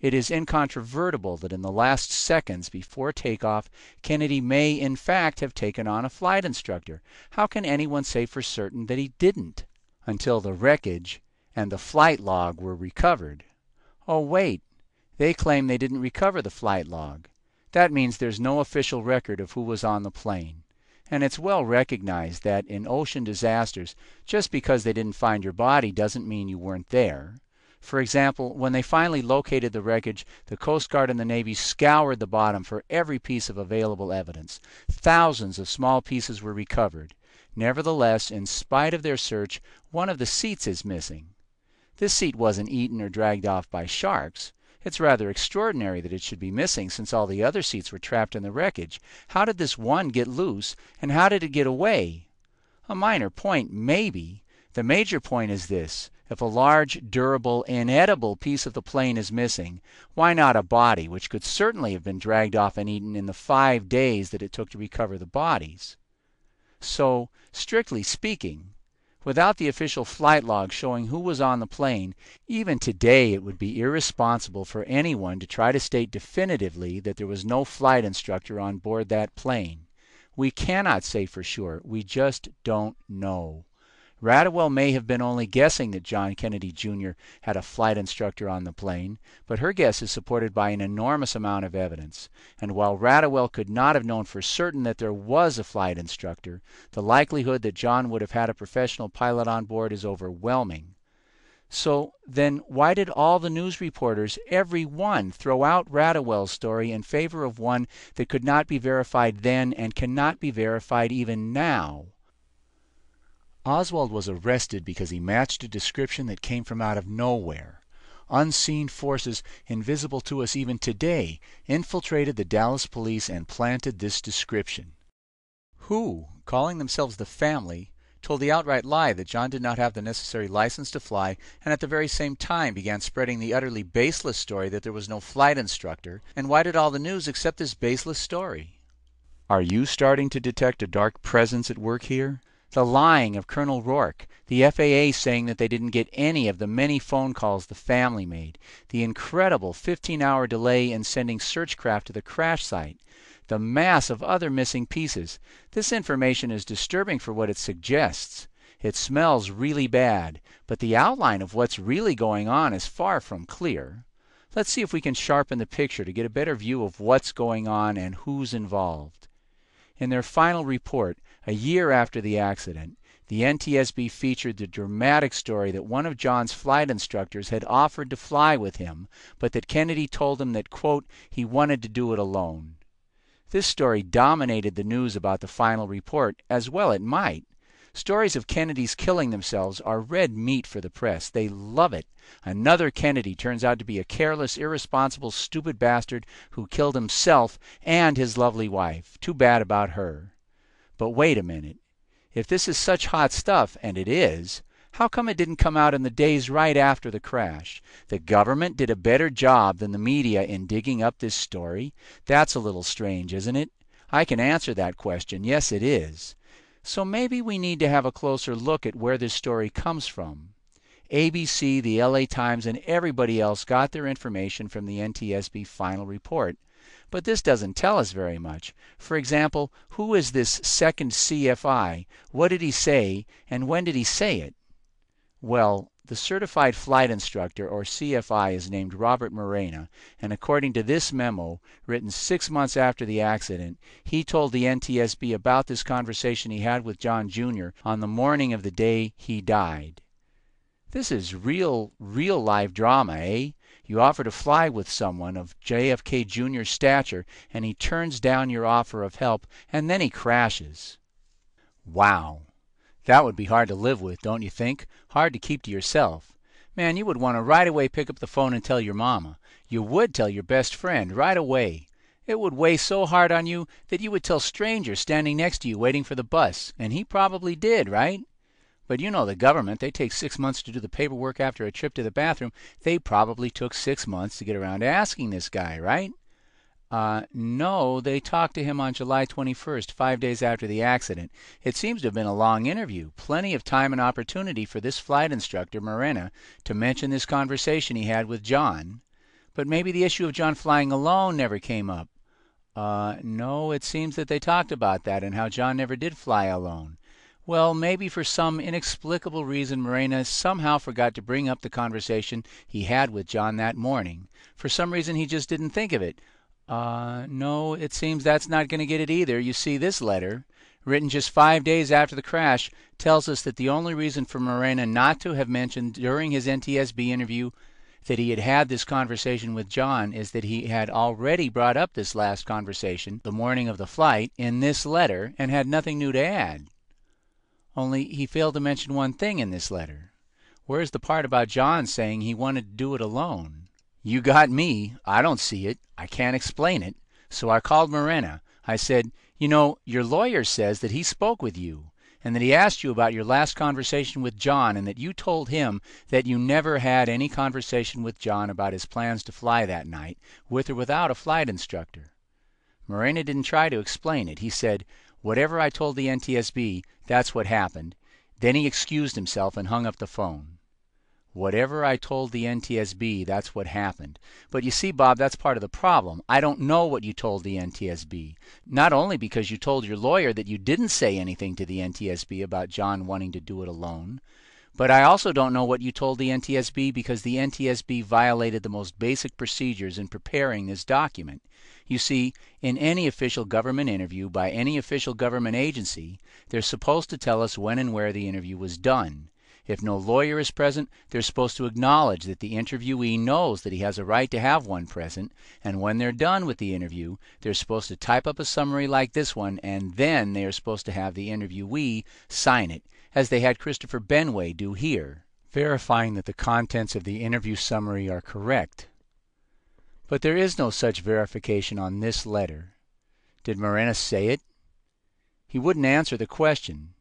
It is incontrovertible that in the last seconds before takeoff, Kennedy may in fact have taken on a flight instructor. How can anyone say for certain that he didn't? Until the wreckage and the flight log were recovered. Oh wait, they claim they didn't recover the flight log. That means there's no official record of who was on the plane. And it's well recognized that in ocean disasters, just because they didn't find your body doesn't mean you weren't there. For example, when they finally located the wreckage, the Coast Guard and the Navy scoured the bottom for every piece of available evidence. Thousands of small pieces were recovered. Nevertheless, in spite of their search, one of the seats is missing. This seat wasn't eaten or dragged off by sharks. It's rather extraordinary that it should be missing since all the other seats were trapped in the wreckage. How did this one get loose, and how did it get away? A minor point, maybe. The major point is this. If a large, durable, inedible piece of the plane is missing, why not a body, which could certainly have been dragged off and eaten in the 5 days that it took to recover the bodies? So, strictly speaking, without the official flight log showing who was on the plane, even today it would be irresponsible for anyone to try to state definitively that there was no flight instructor on board that plane. We cannot say for sure. We just don't know. Radwell may have been only guessing that John Kennedy Jr. had a flight instructor on the plane, but her guess is supported by an enormous amount of evidence. And while Radwell could not have known for certain that there was a flight instructor, the likelihood that John would have had a professional pilot on board is overwhelming. So then why did all the news reporters, every one, throw out Radwell's story in favor of one that could not be verified then and cannot be verified even now? Oswald was arrested because he matched a description that came from out of nowhere. Unseen forces, invisible to us even today, infiltrated the Dallas police and planted this description. Who, calling themselves the family, told the outright lie that John did not have the necessary license to fly, and at the very same time began spreading the utterly baseless story that there was no flight instructor. And why did all the news accept this baseless story? Are you starting to detect a dark presence at work here? The lying of Colonel Rourke, the FAA saying that they didn't get any of the many phone calls the family made, the incredible 15-hour delay in sending search craft to the crash site, the mass of other missing pieces. This information is disturbing for what it suggests. It smells really bad, but the outline of what's really going on is far from clear. Let's see if we can sharpen the picture to get a better view of what's going on and who's involved. In their final report, a year after the accident, the NTSB featured the dramatic story that one of John's flight instructors had offered to fly with him, but that Kennedy told him that, quote, he wanted to do it alone. This story dominated the news about the final report, as well it might. Stories of Kennedys killing themselves are red meat for the press. They love it. Another Kennedy turns out to be a careless, irresponsible, stupid bastard who killed himself and his lovely wife. Too bad about her. But wait a minute. If this is such hot stuff, and it is, how come it didn't come out in the days right after the crash? The government did a better job than the media in digging up this story? That's a little strange, isn't it? I can answer that question. Yes, it is. So maybe we need to have a closer look at where this story comes from. ABC, the LA Times, and everybody else got their information from the NTSB final report. But this doesn't tell us very much. For example, who is this second CFI? What did he say, and when did he say it? Well, the Certified Flight Instructor, or CFI, is named Robert Morena, and according to this memo, written 6 months after the accident, he told the NTSB about this conversation he had with John Jr. on the morning of the day he died. This is real live drama, eh? You offer to fly with someone of JFK Jr.'s stature, and he turns down your offer of help, and then he crashes. Wow. That would be hard to live with, don't you think? Hard to keep to yourself. Man, you would want to right away pick up the phone and tell your mama. You would tell your best friend right away. It would weigh so hard on you that you would tell strangers standing next to you waiting for the bus, and he probably did, right? But you know the government, they take 6 months to do the paperwork after a trip to the bathroom. They probably took 6 months to get around to asking this guy, right? No, they talked to him on July 21st, 5 days after the accident. It seems to have been a long interview. Plenty of time and opportunity for this flight instructor, Morena, to mention this conversation he had with John. But maybe the issue of John flying alone never came up. No, it seems that they talked about that and how John never did fly alone. Well, maybe for some inexplicable reason Morena somehow forgot to bring up the conversation he had with John that morning. For some reason he just didn't think of it. No, it seems that's not going to get it either. You see, this letter, written just 5 days after the crash, tells us that the only reason for Morena not to have mentioned during his NTSB interview that he had had this conversation with John is that he had already brought up this last conversation the morning of the flight in this letter and had nothing new to add. Only he failed to mention one thing in this letter. Where's the part about John saying he wanted to do it alone? You got me. I don't see it. I can't explain it. So I called Morena. I said, you know, your lawyer says that he spoke with you and that he asked you about your last conversation with John and that you told him that you never had any conversation with John about his plans to fly that night, with or without a flight instructor. Morena didn't try to explain it. He said, whatever I told the NTSB, that's what happened. Then he excused himself and hung up the phone. Whatever I told the NTSB, that's what happened. But you see, Bob, that's part of the problem. I don't know what you told the NTSB. Not only because you told your lawyer that you didn't say anything to the NTSB about John wanting to do it alone, but I also don't know what you told the NTSB because the NTSB violated the most basic procedures in preparing this document. You see, in any official government interview by any official government agency, they're supposed to tell us when and where the interview was done. If no lawyer is present, they're supposed to acknowledge that the interviewee knows that he has a right to have one present, and when they're done with the interview, they're supposed to type up a summary like this one, and then they are supposed to have the interviewee sign it, as they had Christopher Benway do here, verifying that the contents of the interview summary are correct. But there is no such verification on this letter. Did Morena say it? He wouldn't answer the question.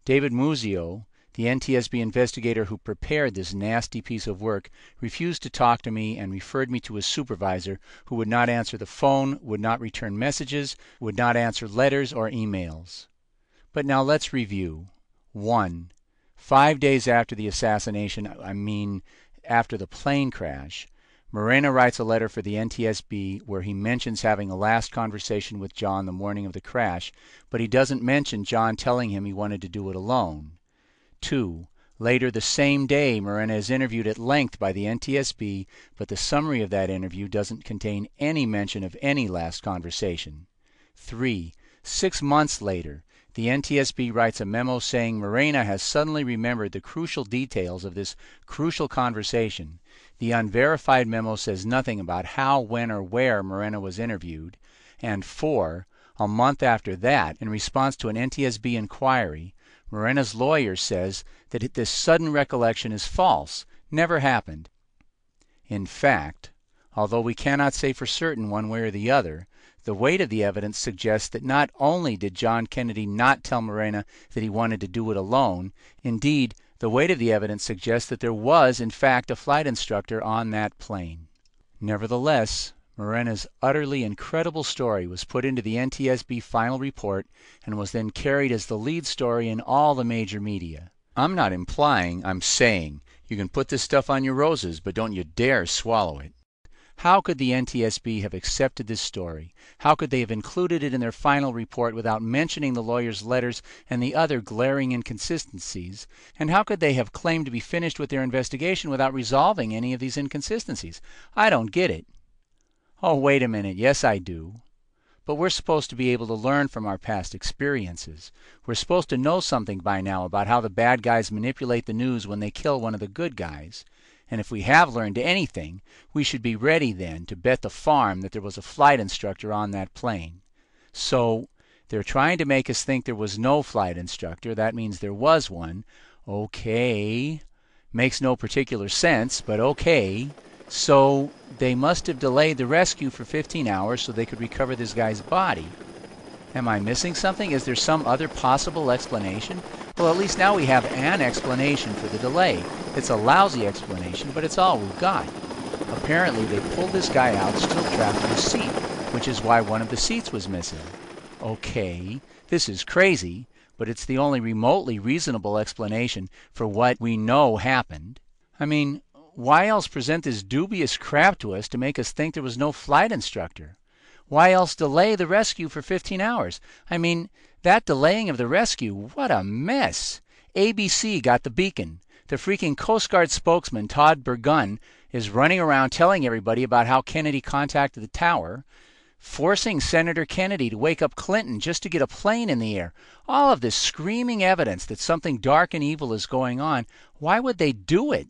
David Muzio, the NTSB investigator who prepared this nasty piece of work, refused to talk to me and referred me to his supervisor, who would not answer the phone, would not return messages, would not answer letters or emails. But now let's review. 1. 5 days after the assassination, after the plane crash, Morena writes a letter for the NTSB where he mentions having a last conversation with John the morning of the crash, but he doesn't mention John telling him he wanted to do it alone. 2. Later the same day, Morena is interviewed at length by the NTSB, but the summary of that interview doesn't contain any mention of any last conversation. 3. 6 months later, the NTSB writes a memo saying Morena has suddenly remembered the crucial details of this crucial conversation. The unverified memo says nothing about how, when, or where Morena was interviewed. And 4. A month after that, in response to an NTSB inquiry, Morena's lawyer says that this sudden recollection is false, never happened. In fact, although we cannot say for certain one way or the other, the weight of the evidence suggests that not only did John Kennedy not tell Morena that he wanted to do it alone, indeed, the weight of the evidence suggests that there was, in fact, a flight instructor on that plane. Nevertheless, Morena's utterly incredible story was put into the NTSB final report and was then carried as the lead story in all the major media. I'm not implying, I'm saying, you can put this stuff on your roses, but don't you dare swallow it. How could the NTSB have accepted this story? How could they have included it in their final report without mentioning the lawyer's letters and the other glaring inconsistencies? And how could they have claimed to be finished with their investigation without resolving any of these inconsistencies? I don't get it. Oh, wait a minute. Yes, I do. But we're supposed to be able to learn from our past experiences. We're supposed to know something by now about how the bad guys manipulate the news when they kill one of the good guys. And if we have learned anything, we should be ready then to bet the farm that there was a flight instructor on that plane. So, they're trying to make us think there was no flight instructor. That means there was one. Okay. Makes no particular sense, but okay. So, they must have delayed the rescue for 15 hours so they could recover this guy's body. Am I missing something? Is there some other possible explanation? Well, at least now we have an explanation for the delay. It's a lousy explanation, but it's all we've got. Apparently, they pulled this guy out still trapped in a seat, which is why one of the seats was missing. Okay, this is crazy, but it's the only remotely reasonable explanation for what we know happened. I mean, why else present this dubious crap to us to make us think there was no flight instructor? Why else delay the rescue for 15 hours? I mean, that delaying of the rescue, what a mess. ABC got the beacon. The freaking Coast Guard spokesman, Todd Burgun, is running around telling everybody about how Kennedy contacted the tower, forcing Senator Kennedy to wake up Clinton just to get a plane in the air. All of this screaming evidence that something dark and evil is going on. Why would they do it?